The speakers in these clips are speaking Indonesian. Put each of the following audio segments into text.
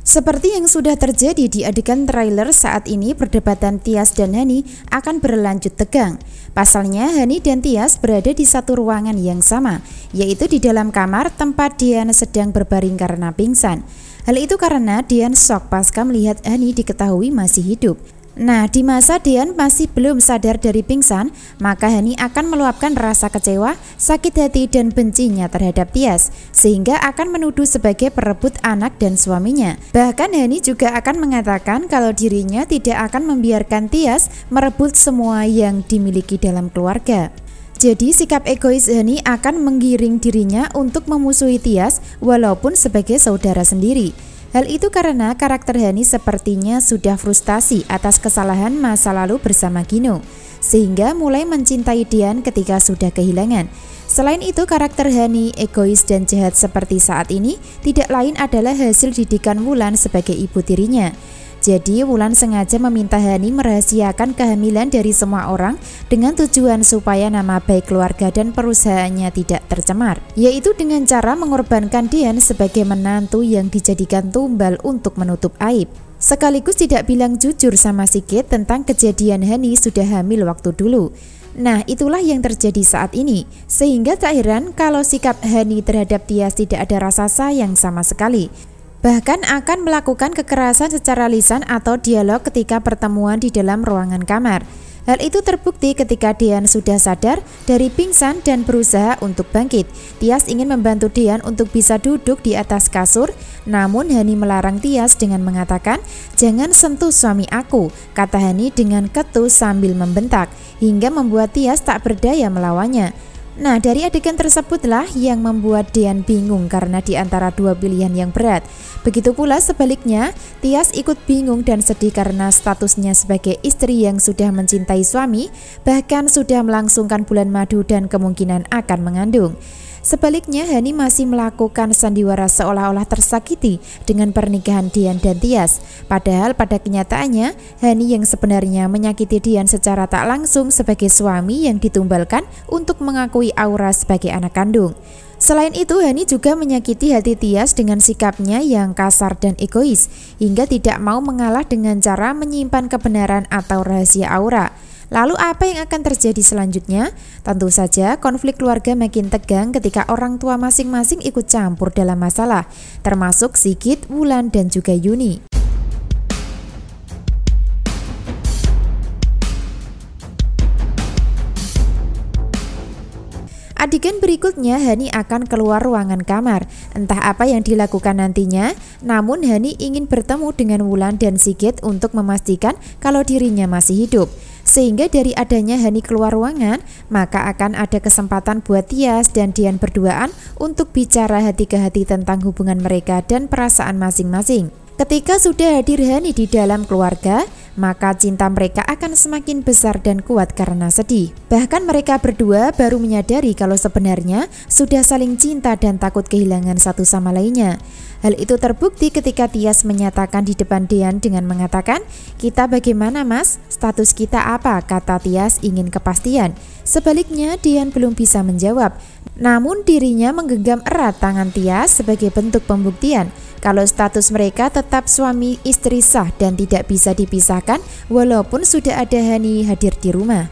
Seperti yang sudah terjadi di adegan trailer saat ini, perdebatan Tias dan Hani akan berlanjut tegang. Pasalnya, Hani dan Tias berada di satu ruangan yang sama, yaitu di dalam kamar tempat Dian sedang berbaring karena pingsan. Hal itu karena Dian shock pasca melihat Hani diketahui masih hidup. Nah, di masa Dian masih belum sadar dari pingsan, maka Hani akan meluapkan rasa kecewa, sakit hati, dan bencinya terhadap Tias, sehingga akan menuduh sebagai perebut anak dan suaminya. Bahkan Hani juga akan mengatakan kalau dirinya tidak akan membiarkan Tias merebut semua yang dimiliki dalam keluarga. Jadi sikap egois Hani akan menggiring dirinya untuk memusuhi Tias walaupun sebagai saudara sendiri. Hal itu karena karakter Hani sepertinya sudah frustasi atas kesalahan masa lalu bersama Gino, sehingga mulai mencintai Dian ketika sudah kehilangan. Selain itu, karakter Hani egois dan jahat seperti saat ini tidak lain adalah hasil didikan Wulan sebagai ibu tirinya. Jadi Wulan sengaja meminta Hani merahasiakan kehamilan dari semua orang dengan tujuan supaya nama baik keluarga dan perusahaannya tidak tercemar, yaitu dengan cara mengorbankan Dian sebagai menantu yang dijadikan tumbal untuk menutup aib. Sekaligus tidak bilang jujur sama Sigit tentang kejadian Hani sudah hamil waktu dulu. Nah, itulah yang terjadi saat ini, sehingga tak heran kalau sikap Hani terhadap Tias tidak ada rasa sayang sama sekali. Bahkan akan melakukan kekerasan secara lisan atau dialog ketika pertemuan di dalam ruangan kamar. Hal itu terbukti ketika Dian sudah sadar dari pingsan dan berusaha untuk bangkit. Tias ingin membantu Dian untuk bisa duduk di atas kasur, namun Hani melarang Tias dengan mengatakan, "Jangan sentuh suami aku," kata Hani dengan ketus sambil membentak, hingga membuat Tias tak berdaya melawannya. Nah, dari adegan tersebutlah yang membuat Dian bingung karena di antara dua pilihan yang berat. Begitu pula sebaliknya, Tias ikut bingung dan sedih karena statusnya sebagai istri yang sudah mencintai suami, bahkan sudah melangsungkan bulan madu dan kemungkinan akan mengandung. Sebaliknya, Hani masih melakukan sandiwara seolah-olah tersakiti dengan pernikahan Dian dan Tias. Padahal pada kenyataannya, Hani yang sebenarnya menyakiti Dian secara tak langsung sebagai suami yang ditumbalkan untuk mengakui Aura sebagai anak kandung. Selain itu, Hani juga menyakiti hati Tias dengan sikapnya yang kasar dan egois, hingga tidak mau mengalah dengan cara menyimpan kebenaran atau rahasia Aura. Lalu apa yang akan terjadi selanjutnya? Tentu saja konflik keluarga makin tegang ketika orang tua masing-masing ikut campur dalam masalah, termasuk Sigit, Wulan, dan juga Yuni. Adegan berikutnya, Hani akan keluar ruangan kamar. Entah apa yang dilakukan nantinya, namun Hani ingin bertemu dengan Wulan dan Sigit untuk memastikan kalau dirinya masih hidup. Sehingga dari adanya Hani keluar ruangan, maka akan ada kesempatan buat Tias dan Dian berduaan untuk bicara hati ke hati tentang hubungan mereka dan perasaan masing-masing. Ketika sudah hadir Hani di dalam keluarga, maka cinta mereka akan semakin besar dan kuat karena sedih. Bahkan mereka berdua baru menyadari kalau sebenarnya sudah saling cinta dan takut kehilangan satu sama lainnya. Hal itu terbukti ketika Tias menyatakan di depan Dian dengan mengatakan, "Kita bagaimana, Mas? Status kita apa?" kata Tias ingin kepastian. Sebaliknya, Dian belum bisa menjawab. Namun dirinya menggenggam erat tangan Tias sebagai bentuk pembuktian kalau status mereka tetap suami istri sah dan tidak bisa dipisahkan walaupun sudah ada Hani hadir di rumah.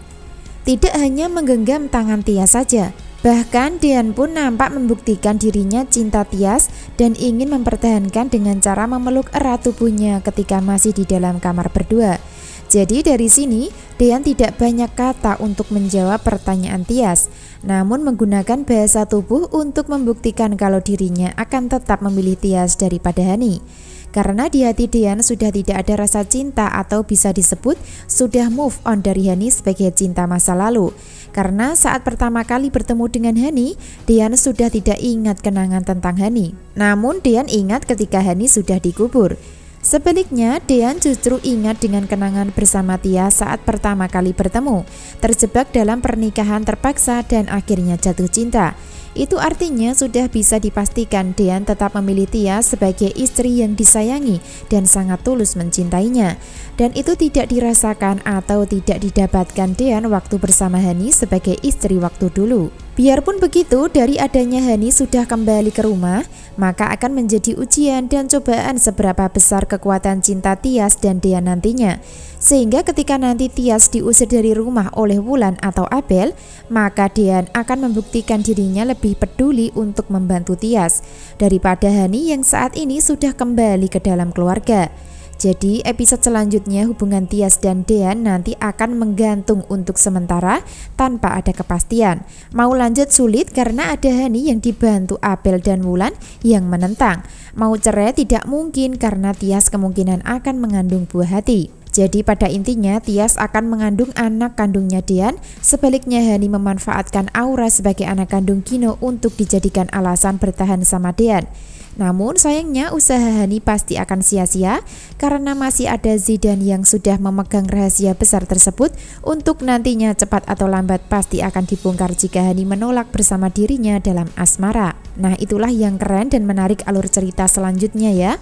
Tidak hanya menggenggam tangan Tias saja, bahkan Dian pun nampak membuktikan dirinya cinta Tias dan ingin mempertahankan dengan cara memeluk erat tubuhnya ketika masih di dalam kamar berdua. Jadi dari sini, Dian tidak banyak kata untuk menjawab pertanyaan Tias, namun menggunakan bahasa tubuh untuk membuktikan kalau dirinya akan tetap memilih Tias daripada Hani. Karena di hati Dian sudah tidak ada rasa cinta atau bisa disebut sudah move on dari Hani sebagai cinta masa lalu. Karena saat pertama kali bertemu dengan Hani, Dian sudah tidak ingat kenangan tentang Hani. Namun Dian ingat ketika Hani sudah dikubur. Sebaliknya, Dian justru ingat dengan kenangan bersama Tias saat pertama kali bertemu, terjebak dalam pernikahan terpaksa dan akhirnya jatuh cinta. Itu artinya sudah bisa dipastikan Dean tetap memilih Tias sebagai istri yang disayangi dan sangat tulus mencintainya. Dan itu tidak dirasakan atau tidak didapatkan Dean waktu bersama Hani sebagai istri waktu dulu. Biarpun begitu, dari adanya Hani sudah kembali ke rumah, maka akan menjadi ujian dan cobaan seberapa besar kekuatan cinta Tias dan Dean nantinya. Sehingga ketika nanti Tias diusir dari rumah oleh Wulan atau Abel, maka Dean akan membuktikan dirinya lebih peduli untuk membantu Tias daripada Hani yang saat ini sudah kembali ke dalam keluarga. Jadi episode selanjutnya hubungan Tias dan Dean nanti akan menggantung untuk sementara tanpa ada kepastian. Mau lanjut sulit karena ada Hani yang dibantu Abel dan Wulan yang menentang. Mau cerai tidak mungkin karena Tias kemungkinan akan mengandung buah hati. Jadi pada intinya Tias akan mengandung anak kandungnya Dean, sebaliknya Hani memanfaatkan Aura sebagai anak kandung Gino untuk dijadikan alasan bertahan sama Dean. Namun sayangnya usaha Hani pasti akan sia-sia karena masih ada Zidan yang sudah memegang rahasia besar tersebut untuk nantinya cepat atau lambat pasti akan dibongkar jika Hani menolak bersama dirinya dalam asmara. Nah itulah yang keren dan menarik alur cerita selanjutnya ya.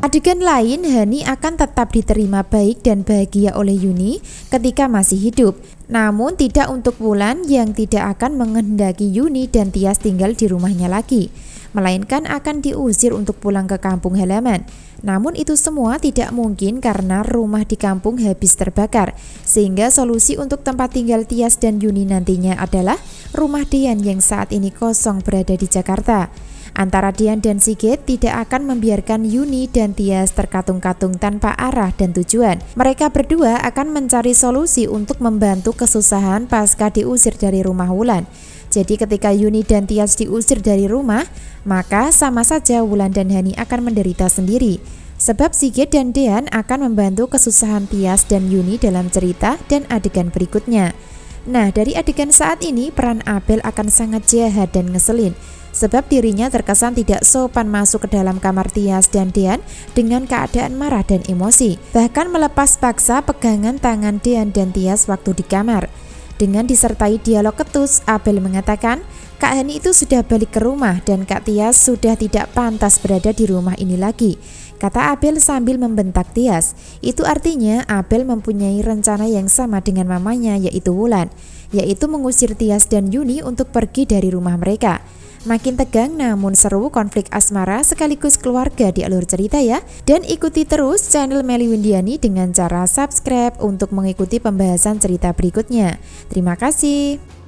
Adegan lain, Hani akan tetap diterima baik dan bahagia oleh Yuni ketika masih hidup. Namun tidak untuk Wulan yang tidak akan menghendaki Yuni dan Tias tinggal di rumahnya lagi, melainkan akan diusir untuk pulang ke kampung halaman. Namun itu semua tidak mungkin karena rumah di kampung habis terbakar, sehingga solusi untuk tempat tinggal Tias dan Yuni nantinya adalah rumah Dean yang saat ini kosong berada di Jakarta. Antara Dean dan Sigit tidak akan membiarkan Yuni dan Tias terkatung-katung tanpa arah dan tujuan. Mereka berdua akan mencari solusi untuk membantu kesusahan pasca diusir dari rumah Wulan. Jadi ketika Yuni dan Tias diusir dari rumah, maka sama saja Wulan dan Hani akan menderita sendiri. Sebab Sigit dan Dean akan membantu kesusahan Tias dan Yuni dalam cerita dan adegan berikutnya. Nah, dari adegan saat ini peran Abel akan sangat jahat dan ngeselin. Sebab dirinya terkesan tidak sopan masuk ke dalam kamar Tias dan Dean dengan keadaan marah dan emosi. Bahkan melepas paksa pegangan tangan Dean dan Tias waktu di kamar. Dengan disertai dialog ketus, Abel mengatakan, Kak Hani itu sudah balik ke rumah dan Kak Tias sudah tidak pantas berada di rumah ini lagi. Kata Abel sambil membentak Tias. Itu artinya Abel mempunyai rencana yang sama dengan mamanya yaitu Wulan, yaitu mengusir Tias dan Yuni untuk pergi dari rumah mereka. Makin tegang namun seru konflik asmara sekaligus keluarga di alur cerita ya. Dan ikuti terus channel Melly Windiani dengan cara subscribe untuk mengikuti pembahasan cerita berikutnya. Terima kasih.